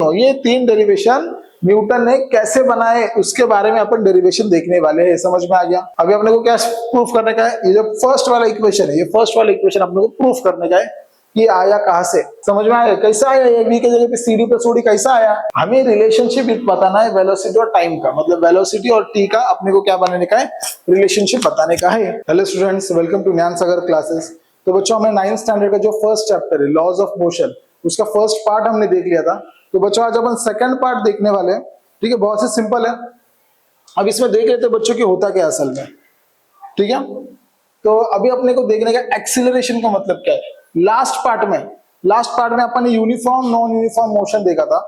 हो। ये 3 derivation Newton ने कैसे बनाए उसके बारे में अपन डेरिवेशन देखने वाले हैं। समझ में आ गया? अभी अपने को क्या प्रूफ करने का है? ये जो फर्स्ट वाला इक्वेशन है, ये फर्स्ट वाला इक्वेशन अपने को प्रूफ करने का है कि आया कहां से। समझ में आया? कैसा आया? ये v के जगह पे cd प्लस ओडी कैसा आया? हमें रिलेशनशिप बताना है वेलोसिटी और टाइम का, मतलब वेलोसिटी और t का अपने को क्या बनाने का है? रिलेशनशिप बताने का है। हेलो स्टूडेंट्स, वेलकम टू ज्ञान सागर क्लासेस। तो बच्चों, हमने 9th स्टैंडर्ड का जो फर्स्ट चैप्टर है लॉज ऑफ मोशन, उसका फर्स्ट पार्ट हमने देख लिया था। तो बच्चों, आज अपन सेकंड पार्ट देखने वाले हैं। ठीक है, बहुत ही सिंपल है। अब इसमें देख लेते हैं बच्चों की होता क्या असल में। ठीक है, तो अभी अपने को देखने का एक्सीलरेशन का मतलब क्या है। लास्ट पार्ट में अपन ने यूनिफॉर्म नॉन यूनिफॉर्म मोशन देखा था,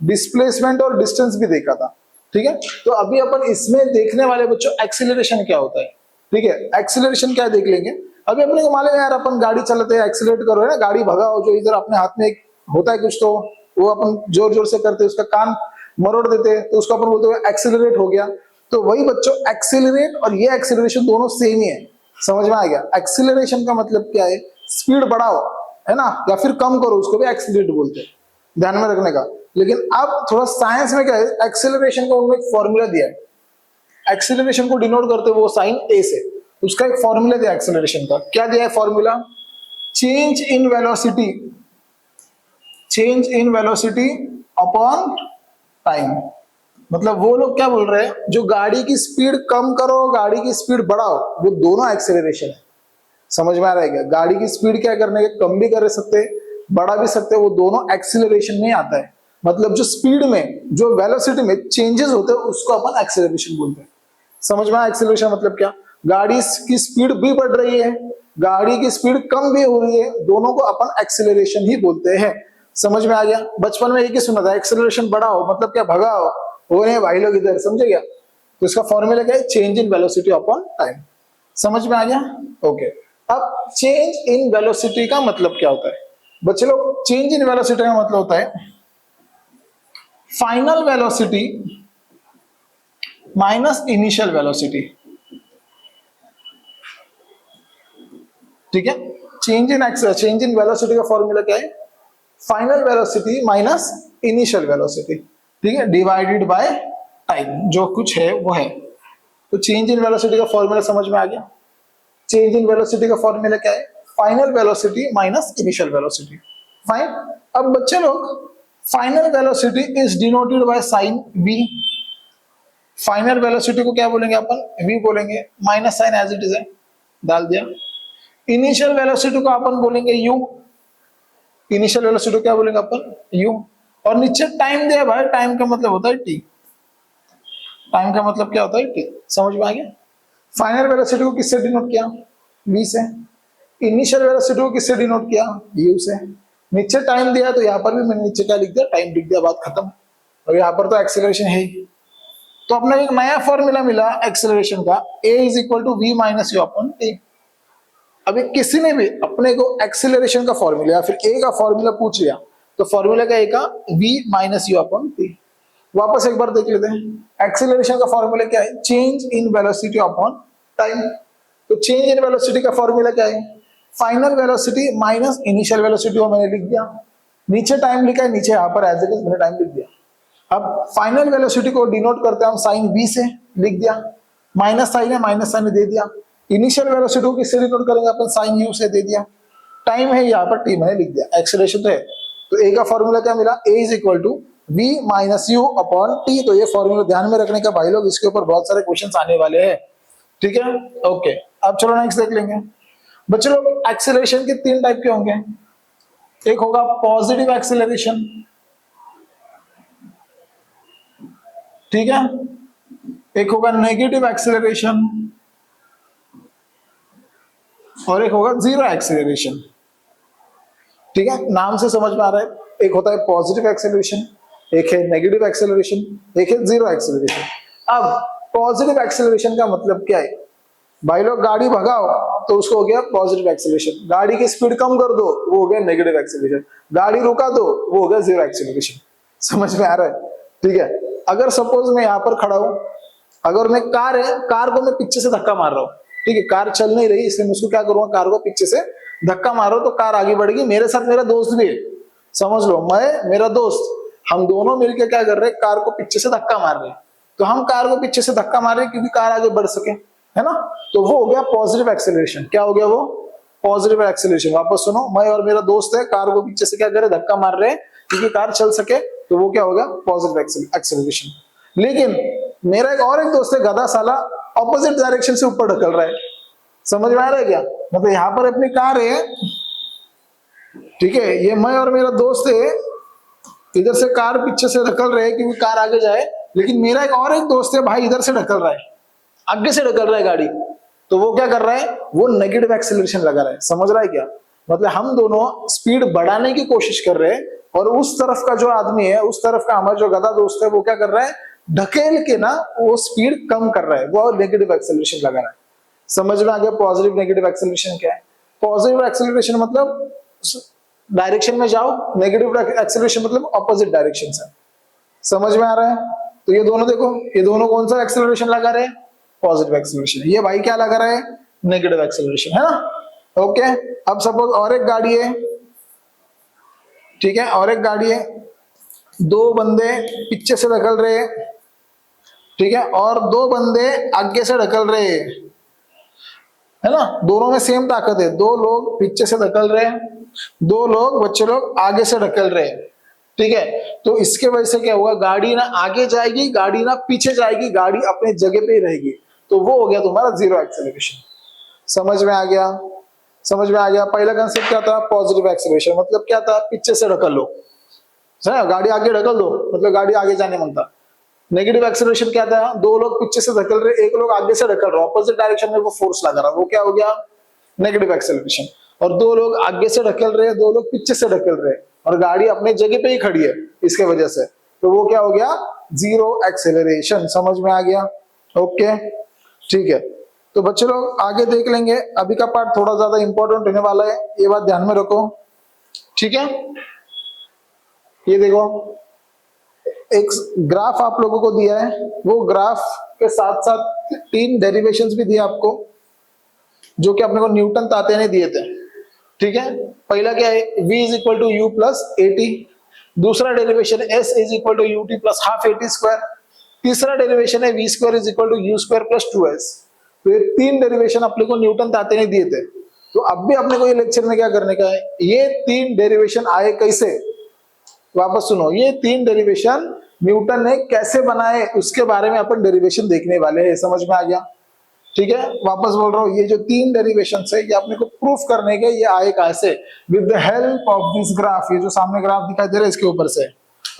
डिस्प्लेसमेंट और डिस्टेंस भी देखा था। ठीक है, तो अभी अपन इसमें देखने वाले बच्चों एक्सीलरेशन क्या होता है। ठीक है, एक्सीलरेशन क्या देख लेंगे। अभी अपने को मालूम है यार, अपन गाड़ी चलाते हैं, एक्सीलरेट करो है ना, गाड़ी भगाओ, जो इधर अपने हाथ में एक होता है कुछ, तो वो अपन जोर जोर से करते हैं, उसका कान मरोड़ देते हैं, तो उसको अपन बोलते हैं एक्सीलरेट हो गया। तो वही बच्चों, एक्सीलरेट और ये एक्सीलरेशन दोनों सेम ही है। समझ में आ गया? एक्सीलरेशन का मतलब क्या है? स्पीड बढ़ाओ है ना, या फिर कम करो, उसको भी एक्सीलरेट बोलते हैं, ध्यान में रखने का। लेकिन अब थोड़ा साइंस में क्या है, एक्सीलरेशन का उन्होंने एक फॉर्मूला दिया है। एक्सीलरेशन को डिनोट करते वो साइन ए से, उसका एक फॉर्मूला दिया एक्सीलरेशन का। क्या दिया है formula? Change in velocity, change in velocity upon time. मतलब वो लोग क्या बोल रहे हैं, जो गाड़ी की स्पीड कम करो, गाड़ी की स्पीड बढ़ाओ, वो दोनों एक्सीलरेशन है। समझ में आ रहा है क्या? गाड़ी की स्पीड क्या करने के, कम भी कर सकते, बढ़ा भी सकते, वो दोनों एक्सीलरेशन में आता है। मतलब जो स्पीड में, जो वेलोसिटी में चेंजेस होते हैं, उसको अपन एक्सीलरेशन बोलते हैं। समझ में आया? एक्सीलरेशन मतलब क्या? गाड़ी की स्पीड भी बढ़ रही है, गाड़ी की स्पीड कम भी हो रही है, दोनों को अपन एक्सीलरेशन ही बोलते हैं। समझ में आ गया? बचपन में एक ही सुना था, एक्सीलरेशन बढ़ाओ मतलब क्या, भगाओ, वो नहीं भाई लोग इधर, समझे क्या? तो इसका फॉर्मूला क्या है? Change in velocity upon time. समझ में आ गया? ओके। अब चेंज इन वेलोसिटी का मतलब क्या होता है बच्चे लोग? चेंज इन वेलोसिटी का मतलब होता है final velocity minus initial velocity. ठीक है, चेंज इन वेलोसिटी का फॉर्मूला क्या है? Final velocity minus initial velocity. ठीक है, डिवाइडेड बाय टाइम, जो कुछ है वो है। तो चेंज इन वेलोसिटी का फॉर्मूला समझ में आ गया। चेंज इन वेलोसिटी का फॉर्मूला क्या है? Final velocity minus initial velocity. Fine. अब बच्चे लोग, final velocity is denoted by sign v। Final velocity को क्या बोलेंगे अपन? v बोलेंगे, minus sign as it is है, डाल दिया। इनिशियल वेलोसिटी को अपन बोलेंगे u। इनिशियल वेलोसिटी क्या बोलेंगे अपन? u। और नीचे टाइम दिया भाई, टाइम का मतलब होता है t। टाइम का मतलब क्या होता है? t। समझ में आ गया? फाइनल वेलोसिटी को किससे डिनोट किया? v से। इनिशियल वेलोसिटी को किससे डिनोट किया? u से। नीचे टाइम दिया, तो यहाँ पर भी मैंने नीचे क्या लिख दिया? टाइम लिख दिया, बात खत्म। और यहाँ पर तो एक्सेलरेशन है ही। तो अपने एक नया फॉर्मूला मिला एक्सेलरेशन का, a is equal to v minus u upon t. अभी किसी ने भी अपने को एक्सेलरेशन का फॉर्मूला या फिर a का फॉर्मूला पूछ लिया, तो फॉर्मूला का a का v minus u upon T. वापस एक बार देख लेते हैं, एक्सेलरेशन का फॉर्मूला क्या है? Change in velocity upon time. तो चेंज इन वेलोसिटी का फॉर्मूला क्या है? Final velocity minus initial velocity, वो मैंने लिख दिया। नीचे टाइम लिखा है, नीचे यहाँ पर एज इट इज मैंने टाइम लिख दिया। अब फाइनल वेलोसिटी को डिनोट करते हैं हम साइन v से, लिख दिया। माइनस साइन है, माइनस साइन दे दिया। इनिशियल वेलोसिटी को किससे डिनोट करेंगे अपन? साइन u से, दे दिया। टाइम है यहाँ पर t मैंने लिख दिया, एक्सेलरेशन तो है। तो a का फॉर्मूला क्या मिला? a is equal to v minus u upon T. तो ये फॉर्मूला ध्यान में रखने का भाई लोग, इसके ऊपर बहुत सारे क्वेश्चंस आने वाले हैं। ठीक है, ओके। अब चलो नेक्स्ट देख लेंगे बच्चे लोग। एक्सेलरेशन के 3 टाइप के होंगे। एक होगा पॉजिटिव एक्सेलरेशन, ठीक है। एक होगा नेगेटिव एक्सेलरेशन, और एक होगा जीरो एक्सेलरेशन। ठीक है, नाम से समझ में आ रहा है, एक होता है पॉजिटिव एक्सेलरेशन, एक है नेगेटिव एक्सेलरेशन, एक है जीरो एक्सेलरेशन। अब पॉजिटिव एक्सेलरेशन का मतलब क्या है भाई लोग? गाड़ी भगाओ तो उसको हो गया पॉजिटिव एक्सेलरेशन, गाड़ी की स्पीड कम कर दो, वो हो गया नेगेटिव एक्सेलरेशन, गाड़ी रुका दो, वो हो गया जीरो एक्सेलरेशन। समझ में आ रहा है? ठीक है, अगर सपोज मैं यहाँ पर खड़ा हूं, अगर मैं कार है, कार को मैं पीछे से धक्का मार रहा हूँ, ठीक है, कार चल नहीं रही, इसलिए मैं उसको क्या करूंगा? कार को पीछे से धक्का मारो तो कार आगे बढ़ेगी, मेरे साथ मेरा दोस्त भी है। समझ लो, मैं, मेरा दोस्त, हम दोनों मिलकर क्या कर रहे हैं, कार को पीछे से धक्का मार रहे हैं। तो हम कार को पीछे से धक्का मार रहे हैं क्योंकि कार आगे बढ़ सके, है ना। तो वो हो गया पॉजिटिव एक्सेलरेशन। क्या हो गया वो? Positive acceleration. वापस सुनो, मैं और मेरा दोस्त है, कार को पीछे से क्या करे, धक्का मार रहे हैं क्योंकि कार चल सके, तो वो क्या हो गया? Positive acceleration. लेकिन मेरा एक दोस्त है, गधा साला, ऑपोजिट डायरेक्शन से ऊपर ढकल रहा है। समझ में आ रहा है क्या? मतलब यहाँ पर अपनी कार है, ठीक है, ये मैं और मेरा दोस्त है, इधर से कार पीछे से ढकल रहे हैं क्योंकि कार आगे जाए, लेकिन मेरा एक दोस्त है भाई, इधर से ढकल रहा है, आगे से ढकल रहा है गाड़ी। तो वो क्या कर रहा है? वो नेगेटिव एक्सेलरेशन लगा रहा है। समझ रहा है क्या? मतलब हम दोनों स्पीड बढ़ाने की कोशिश कर रहे हैं, और उस तरफ का जो आदमी है, उस तरफ का हमारा जो गधा दोस्त है, वो क्या कर रहा है? ढकेल के ना वो स्पीड कम कर रहा है, वो नेगेटिव एक्सेलरेशन लगा रहा है। समझ में आ गया पॉजिटिव नेगेटिव एक्सेलरेशन क्या है? पॉजिटिव एक्सेलरेशन मतलब डायरेक्शन में जाओ, नेगेटिव एक्सेलरेशन मतलब ऑपोजिट डायरेक्शन से। समझ में आ रहा है? तो ये दोनों देखो, ये दोनों कौन सा एक्सेलरेशन लगा रहे हैं? Positive acceleration. ये भाई क्या लगा रहा है? नेगेटिव एक्सेलरेशन, है ना। ओके, अब सपोज और एक गाड़ी है, ठीक है, और एक गाड़ी है, दो बंदे पीछे से ढकल रहे हैं, ठीक है, और दो बंदे आगे से ढकल रहे हैं, है ना। दोनों में सेम ताकत है, दो लोग पीछे से ढकल रहे हैं, दो लोग बच्चे लोग आगे से ढकल रहे हैं, ठीक है। तो इसके वजह से क्या हुआ? गाड़ी ना आगे जाएगी, गाड़ी ना पीछे जाएगी, गाड़ी अपने जगह पे ही रहेगी। तो वो हो गया तुम्हारा जीरो एक्सेलरेशन। समझ में आ गया? समझ में आ गया। पहला कंसेप्ट क्या था? पॉजिटिव एक्सेलरेशन मतलब क्या था? पीछे से ढकल लो, गाड़ी आगे ढकल दो, मतलब गाड़ी आगे जाने मांगता। नेगेटिव एक्सेलरेशन क्या था? दो लोग पीछे से धकेल रहे, एक लोग आगे से ढकल रहा, ऑपोजिट डायरेक्शन में वो फोर्स लगा रहा, वो क्या हो गया? Negative acceleration. और दो लोग आगे से ढकेल रहे, दो लोग पीछे से ढकेल रहे, और गाड़ी अपने जगह पे ही खड़ी है इसके वजह से, तो वो क्या हो गया? Zero acceleration. समझ में आ गया? ओके, ठीक है। तो बच्चे लोग आगे देख लेंगे, अभी का पार्ट थोड़ा ज्यादा इंपॉर्टेंट होने वाला है, ये बात ध्यान में रखो, ठीक है। ये देखो, एक ग्राफ आप लोगों को दिया है, वो ग्राफ के साथ साथ 3 डेरिवेशंस भी दिए आपको, जो कि अपने को न्यूटन ताते ने दिए थे, ठीक है। पहला क्या है? v is equal to u plus at. दूसरा डेरिवेशन है s is equal to ut plus half at square. तीसरा डेरिवेशन है v square is equal to u square plus 2s। तो ये 3 डेरिवेशन अपने को न्यूटन ताते ने दिए थे। तो अब भी अपने को ये लेक्चर में क्या करने का है? ये 3 डेरिवेशन आए कैसे? वापस सुनो, ये 3 डेरिवेशन न्यूटन ने कैसे बनाए उसके बारे में अपन डेरिवेशन देखने वाले हैं। समझ में आ गया? ठीक है, वापस बोल रहा हूँ, ये जो 3 डेरिवेशन है ये अपने को प्रूफ करने के, ये आए कैसे? With the help of this graph. ये जो सामने ग्राफ दिखाई दे रहा है इसके ऊपर से।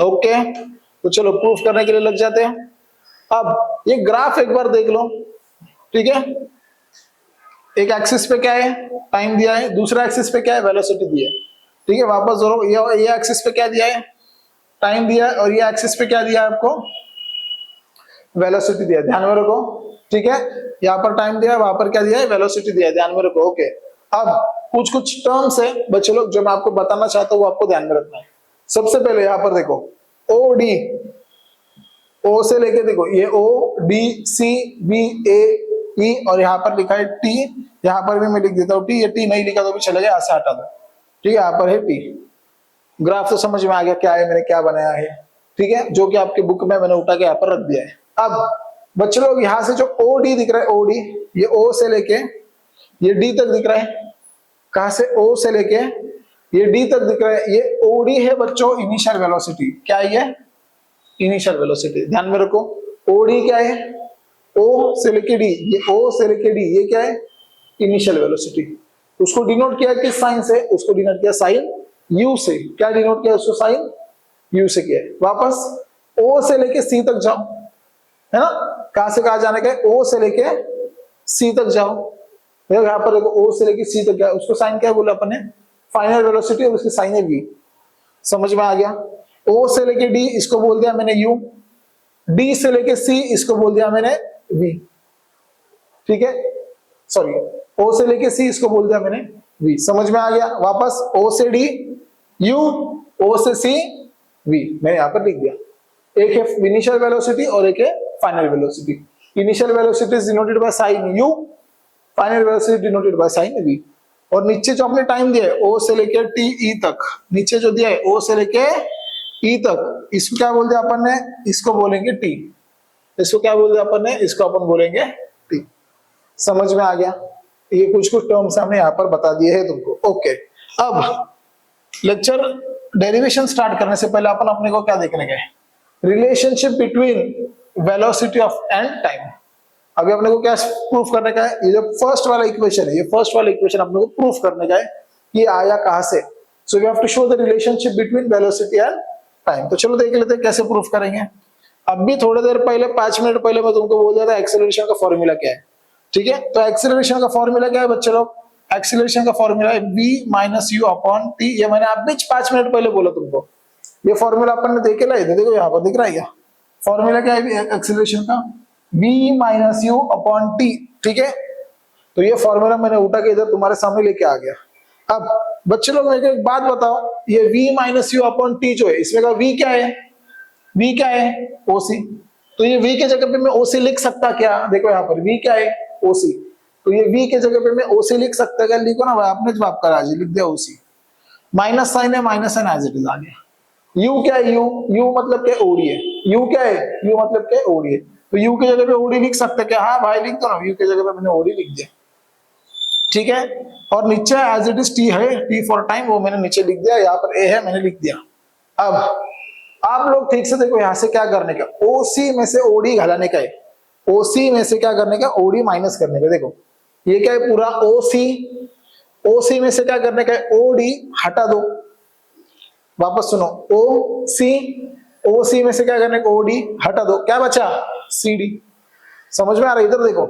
ओके, तो चलो प्रूफ करने के लिए लग जाते हैं। अब ये ग्राफ एक बार देख लो, ठीक है। एक एक्सिस पे क्या है? टाइम दिया है, दूसरा एक्सिस पे क्या है? वेलोसिटी दी है, ठीक है। वापस जोड़ो, ये एक्सिस पे क्या दिया है? टाइम दिया है, और ये एक्सिस पे क्या दिया है आपको? वेलोसिटी दिया है, ध्यान में रखो, ठीक है। यहाँ पर टाइम दिया है, वहां पर क्या दिया है? वेलोसिटी दिया है, ध्यान में रखो। ओके, अब कुछ कुछ टर्म्स है बच्चे लोग जो मैं आपको बताना चाहता हूँ, वो आपको ध्यान में रखना है। सबसे पहले यहाँ पर देखो, ओ डी, ओ से लेके देखो, ये ओ डी सी बी ए ई, और यहाँ पर लिखा है टी। यहाँ पर भी मैं लिख देता हूँ टी, ये टी नहीं लिखा तो भी चलेगा, यहाँ से हटा दो, ठीक है। यहाँ पर है टी। ग्राफ तो समझ में आ गया क्या है, मैंने क्या बनाया है, ठीक है, जो कि आपके बुक में मैंने उठा के यहाँ पर रख दिया है। अब बच्चे लोग यहाँ से जो ओ डी दिख रहा है, ओ डी, ये ओ से लेके ये डी तक दिख रहा है। कहां से? ओ से लेके ये डी तक दिख रहा है, ये ओ डी है बच्चों, इनिशियल वेलोसिटी। क्या है ये? इनिशियल वेलोसिटी, ध्यान में रखो। ओ डी क्या है? ओ से लेके डी, ये ओ से लेके डी, ये क्या है? Initial velocity. उसको डिनोट किया किस साइन से? उसको डिनोट किया साइन यू से। क्या डिनोट किया उसको? साइन यू से किया है। वापस ओ से लेके सी तक जाओ, है ना। कहां से कहां जाने का है? ओ से लेके सी तक जाओ। यहाँ पर देखो, ओ से लेके सी तक गया, उसको साइन क्या बोला अपन ने? फाइनल वेलोसिटी, और उसकी साइन है वी। समझ में आ गया? ओ से लेके डी, इसको बोल दिया मैंने यू। डी से लेके सी, इसको बोल दिया मैंने वी, ठीक है। सॉरी, ओ से लेके सी, इसको बोल दिया मैंने वी। समझ में आ गया? वापस ओ से डी यू, ओ से सी वी, मैंने यहां पर लिख दिया। एक है इनिशियल वेलोसिटी और एक है final velocity. Initial velocity is denoted by sign u, final velocity denoted by sign v. और नीचे जो आपने टाइम दिया है, ओ से लेके टी ई तक, नीचे जो दिया है ओ से लेके ई तक, इसको क्या बोल दिया अपन ने, इसको बोलेंगे टी। इसको क्या बोल दिया अपन ने, इसको अपन बोलेंगे टी। समझ में आ गया? ये कुछ कुछ टर्म्स हमने यहाँ पर बता दिए हैं तुमको। ओके, अब लेक्चर डेरिवेशन स्टार्ट करने से पहले अपन अपने को क्या देखने गए, relationship between velocity of and time. अभी अपने को क्या प्रूफ करने का है, ये जो फर्स्ट वाला इक्वेशन है, ये फर्स्ट वाला इक्वेशन अपने को प्रूफ करने का है कि ये आया कहां से। So we have to show the relationship between velocity and time. तो चलो देख लेते हैं कैसे प्रूफ करेंगे। अब भी थोड़ी देर पहले 5 मिनट पहले मैं तुमको बोल दिया था एक्सेलरेशन का फॉर्मूला क्या है, ठीक है? तो एक्सेलरेशन का फॉर्मूला क्या है बच्चे लोग, एक्सेलरेशन का फॉर्मूला है v minus u upon T. ये मैंने आप भी 5 मिनट पहले बोला तुमको, ये फॉर्मूला अपन ने देखे लाए थे, देखो यहाँ पर दिख रहा है क्या फॉर्मूला क्या है एक्सेलरेशन का, v minus u upon T, ठीक है? तो ये फॉर्मूला मैंने उठा के इधर तुम्हारे सामने लेके आ गया। अब बच्चे लोग मेरे को एक बात बताओ, ये v minus u upon T जो है, इसमें का v क्या है, v क्या है, ओसी। तो ये v के जगह पे मैं ओसी लिख सकता क्या, देखो यहाँ पर v क्या है, ओसी। तो ये v के जगह पे मैं ओसी लिख सकता क्या, लिखो ना भाई, आपने जवाब करा जी, लिख दिया ओसी। माइनस साइन है, minus sign as it is आ गया। u क्या है, u मतलब क्या, ओडी है। u क्या है, u मतलब क्या, ओडी है। तो u की जगह पे ओडी लिख सकते क्या, हाँ भाई लिख दो ना, u की जगह पे मैंने ओडी लिख दिया, ठीक है? और नीचे एज इट इज टी है, टी फॉर टाइम, वो मैंने नीचे लिख दिया, यहाँ पर ए है मैंने लिख दिया। अब आप लोग ठीक से देखो, यहाँ से क्या करने का, ओसी में से ओडी घलाने का है, ओसी में से क्या करने का, ओडी माइनस करने का। देखो ये क्या है पूरा ओसी, ओसी में से क्या करने का है, ओडी हटा दो। वापस सुनो, ओ सी, ओ सी में से क्या करने का, ओडी हटा दो, क्या बचा, सी डी। समझ में आ रहा है? इधर देखो,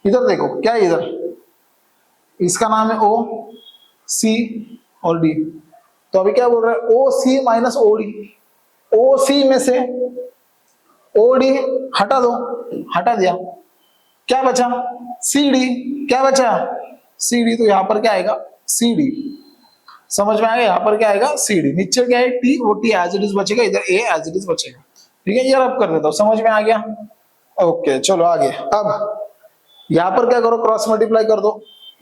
इधर देखो क्या है, इधर इसका नाम है ओ सी और डी। तो अभी क्या बोल रहा है, ओ सी माइनस ओडी, ओ सी में से ओडी हटा दो, हटा दिया, क्या बचा, सी डी, क्या बचा, सी डी। तो यहां पर क्या आएगा, सी डी। समझ में आ गया? यहाँ पर क्या आएगा, सी डी। नीचे क्या है, टी, वो टी एज इट इज बचेगा, इधर ए एज इट इज बचेगा, ठीक है? ये रब कर देता हूं, समझ में आ गया? ओके चलो आगे। अब यहाँ पर क्या करो, क्रॉस मल्टीप्लाई कर दो,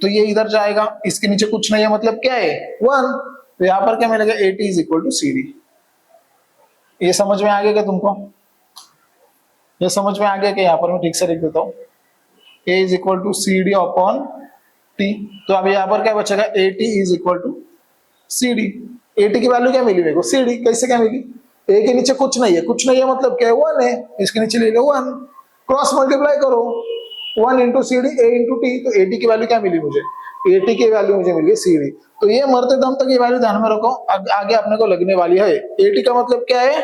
तो ये इधर जाएगा, इसके नीचे कुछ नहीं है, मतलब क्या है, 1। तो यहाँ पर क्या मिलेगा, A T is equal to C D. ये समझ में आ गया क्या तुमको? ये समझ में आ गया कि यहाँ पर मैं ठीक से लिख देता हूँ, A is equal to C D upon T. तो अब यहाँ पर क्या बचेगा, A T is equal to C D. A T की वैल्यू क्या मिली मेरे को, सी डी। कैसे क्या मिली, ए के नीचे कुछ नहीं है, कुछ नहीं है मतलब क्या है, 1 है, इसके नीचे ले लो 1, क्रॉस मल्टीप्लाई करो, 1 इंटू सी डी, ए इंटू टी। तो ए टी की वैल्यू क्या मिली मुझे, ए टी की वैल्यू मुझे मिली सी डी। तो ये मरते दम तक ये वैल्यू ध्यान में रखो, आगे अपने को लगने वाली है। ए टी का मतलब क्या है,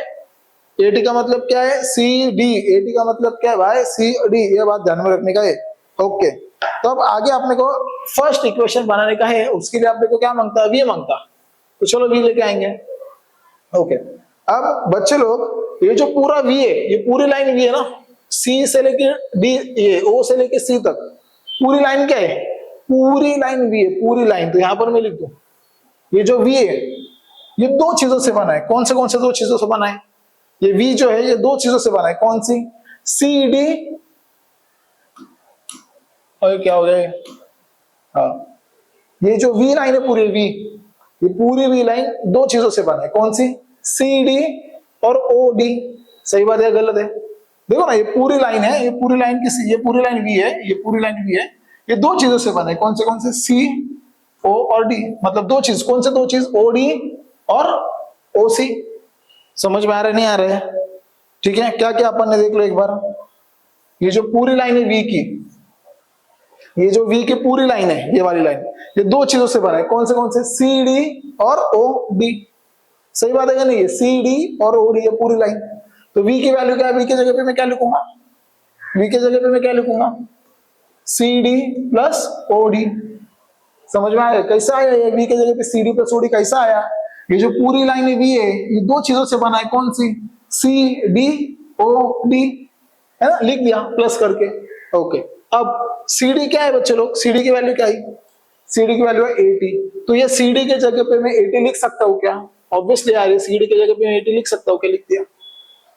ए टी का मतलब क्या है, सी डी। ए टी का मतलब क्या है भाई, सी डी। ये बात ध्यान में रखने का है। ओके, तो अब आगे अपने को फर्स्ट इक्वेशन बनाने का है, उसके लिए अपने को क्या मांगता है, वी मांगता। तो चलो वी लेके आएंगे। ओके, अब बच्चे लोग ये जो पूरा वी है, ये पूरी लाइन वी है ना, सी से लेके डी, ये ओ से लेके सी तक पूरी लाइन क्या है, पूरी लाइन वी है, पूरी लाइन। तो यहां पर मैं लिख दूं, ये जो वी है ये दो चीजों से बना है। कौन से दो चीजों से बना है, ये वी जो है ये दो चीजों से बना है। कौन सी, सी डी और क्या हो गया, हाँ ये जो वी लाइन है पूरी वी, ये पूरी वी लाइन दो चीजों से बना है। कौन सी, सी डी और ओ डी। सही बात है गलत है, देखो ना, ये पूरी लाइन है, ये पूरी लाइन किसी, ये पूरी लाइन वी है, ये पूरी लाइन वी है, ये दो चीजों से बना है। कौन से, सी ओ और डी, मतलब दो चीज। कौन से दो चीज, ओ डी और ओ सी। समझ में आ रहा है, नहीं आ रहा है? ठीक है, क्या क्या अपन ने देख लो एक बार। ये जो पूरी लाइन है वी की, ये जो वी की पूरी लाइन है, ये वाली लाइन, ये दो चीजों से बना है। कौन से, सी डी और ओ डी। सही बात है क्या नहीं, सी डी और ओ डी, ये पूरी लाइन। तो वी की वैल्यू क्या है, वी की जगह पे मैं क्या लिखूंगा, वी की जगह पे मैं क्या लिखूंगा, C D plus O D. समझ में आया कैसा आया, ये वी की जगह पे C D plus O D कैसा आया। ये जो पूरी लाइन है वी है, ये दो चीजों से बना है। कौन सी, सी डी ओ डी, है ना, लिख दिया प्लस करके। ओके, अब सी डी क्या है बच्चे लोग, सी डी की वैल्यू क्या है, सी डी की वैल्यू है 80। तो ये सी डी के जगह पे मैं 80 लिख सकता हूँ क्या, ऑब्वियसली यार, ये सी डी के जगह पे मैं 80 लिख सकता हूँ क्या, लिख दिया।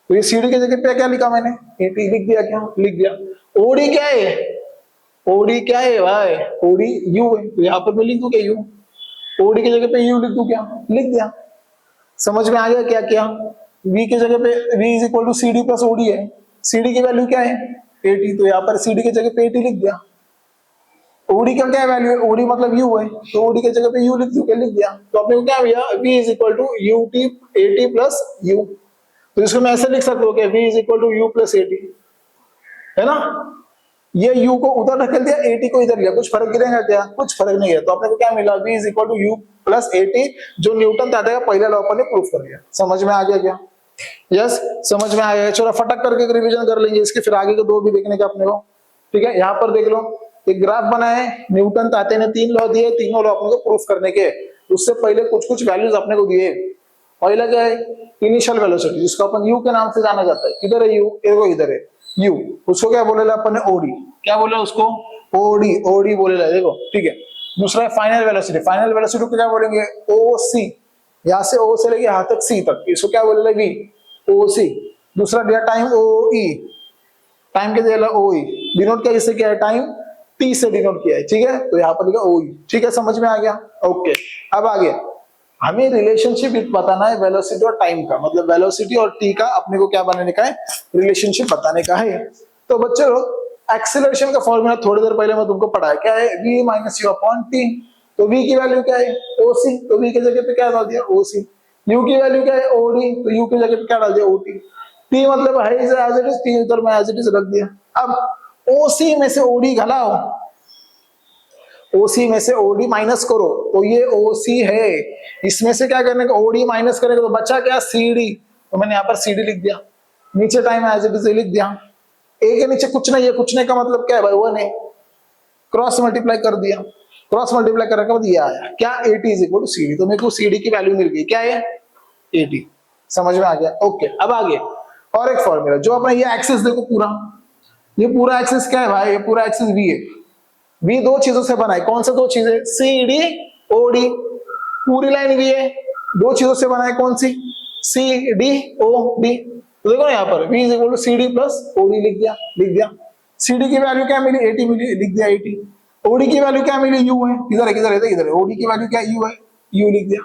तो ये सी डी के जगह पे क्या लिखा मैंने, 80 लिख दिया क्या, लिख दिया। ओडी क्या है, ओडी क्या है भाई, ओडी यू है, तो यहाँ पर मैं लिख दूं क्या यू, ओडी की जगह पे यू लिख दूं क्या, लिख दिया। समझ में आ गया क्या किया? v की जगह पे v is equal to C D plus OD है, सी डी की वैल्यू क्या है 80, तो यहाँ पर सी डी की जगह पे 80 लिख दिया। ओडी का क्या वैल्यू है, ओडी मतलब यू है, तो ओडी की जगह पे यू लिख दिया। तो आपने को क्या दिया, v is equal to u t 80 plus u, तो इसको मैं ऐसे लिख सकता हूँ कि v is equal to u plus 80, है ना। ये u को उधर ढकेल दिया, 80 को इधर लिया, कुछ फर्क गिरेगा क्या? कुछ फर्क नहीं है। तो आपने को क्या मिला, v is equal to u plus 80, जो न्यूटन दादा का पहला लॉ अपन ने प्रूफ कर दिया। समझ में आ गया क्या? यस, समझ में आ गया। चलो फटक करके रिवीजन कर लेंगे इसके, फिर आगे के दो भी देखने का अपने को। ठीक है, यहाँ पर देख लो, एक ग्राफ बना है, न्यूटन ताते ने 3 लॉ दिए, तीनों लॉ अपने को प्रूफ करने के। उससे पहले कुछ कुछ वैल्यूज अपने को दिए। पहला क्या है, इनिशियल वेलोसिटी, जिसको अपन यू के नाम से जाना जाता है। किधर है यू, देखो इधर है यू, उसको क्या बोलेला अपन ने, ओडी। क्या बोले उसको, ओडी, ओडी बोलेला, देखो ठीक है। दूसरा है फाइनल वेलोसिटी, फाइनल वेलोसिटी को क्या बोलेंगे, ओ सी, यहाँ से ओ से लेके यहाँ तक सी तक, इसको क्या बोलेला, वी, ओ सी। दूसरा दिया टाइम, ओ ई, टाइम के दिया ओ ई, डिनोट किया इससे, क्या है टाइम, टी से डिनोट किया है, ठीक है, तो यहाँ पर लिखा ओ ई। ठीक है, समझ में आ गया, ओके। अब आगे हमें रिलेशनशिप बताना है वेलोसिटी और टाइम का, मतलब वेलोसिटी और टी का अपने को क्या बनाने का है, रिलेशनशिप बताने का है। तो बच्चों एक्सेलरेशन का फॉर्मूला थोड़ी देर पहले मैं तुमको पढ़ाया, क्या है, v minus u upon T. तो v की वैल्यू क्या है, ओसी, तो v की जगह पे क्या डाल दिया, ओसी। u की वैल्यू क्या है, ओडी, तो u की जगह पे क्या डाल दिया, ओटी। t मतलब है एज इट इज, t उधर मैं एज इट इज रख दिया। अब ओसी में से ओडी घटाओ, ओसी में से ओडी माइनस करो, तो ये ओसी है, इसमें से क्या करने का, ओडी माइनस करेंगे तो बचा क्या, सीडी, तो मैंने यहाँ पर सीडी लिख दिया। नीचे टाइम एज इट इज लिख दिया। ए के नीचे कुछ नहीं है, कुछ नहीं का मतलब क्या है भाई, 1 है, क्रॉस मल्टीप्लाई कर दिया, क्रॉस मल्टीप्लाई करने के बाद ये आया क्या, 80 इज इक्वल टू सीडी, तो मेरे को सीडी की वैल्यू मिल गई, क्या है 80। समझ में आ गया, ओके। अब आगे और एक फॉर्मूला, जो अपना ये एक्सिस देखो पूरा, ये पूरा एक्सिस क्या है भाई, ये पूरा एक्सिस वी है। वी दो चीजों से बना है, कौन सा दो चीजें, सी डी ओ डी, पूरी लाइन वी है, दो चीजों से बना है, कौन सी, सी डी ओ डी। तो देखो ना यहाँ पर v is equal to C D plus OD लिख दिया। सी डी की वैल्यू क्या मिली, 80 मिली, लिख दिया 80। ओडी की वैल्यू क्या मिली, u है, किधर है, ओडी की वैल्यू क्या u है, u लिख दिया।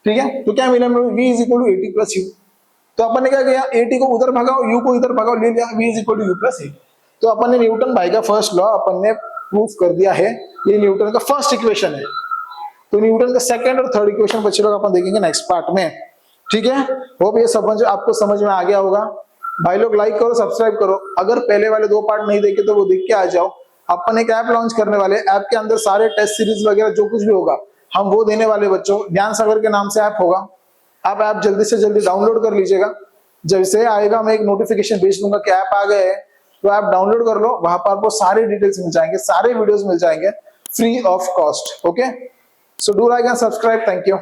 ठीक है, तो क्या मिला, v is equal to 80 plus u। तो अपन ने क्या किया, 80 को उधर भगाओ, u को इधर भगाओ, ले लिया, v is equal to u plus 80। तो अपन ने न्यूटन भाई का फर्स्ट लॉ अपन ने प्रूफ कर दिया है, ये न्यूटन का फर्स्ट इक्वेशन है। तो न्यूटन का सेकंड और थर्ड इक्वेशन बच्चे लोग अपन देखेंगे नेक्स्ट पार्ट में। ठीक है, होप ये समझ आपको समझ में आ गया होगा। भाई लोग लाइक करो, सब्सक्राइब करो, अगर पहले वाले 2 पार्ट नहीं देखे तो वो देख के आ जाओ। अपन एक ऐप लॉन्च करने वाले, ऐप के अंदर सारे टेस्ट सीरीज वगैरह जो कुछ भी होगा हम वो देने वाले बच्चों। ज्ञान सागर के नाम से ऐप होगा, आप ऐप जल्दी से जल्दी डाउनलोड कर लीजिएगा। जैसे आएगा मैं एक नोटिफिकेशन भेज दूंगा कि ऐप आ गए है, तो ऐप डाउनलोड कर लो, वहां पर आपको सारे डिटेल्स मिल जाएंगे, सारे वीडियोस मिल जाएंगे free of cost. Okay, so do like and subscribe, thank you.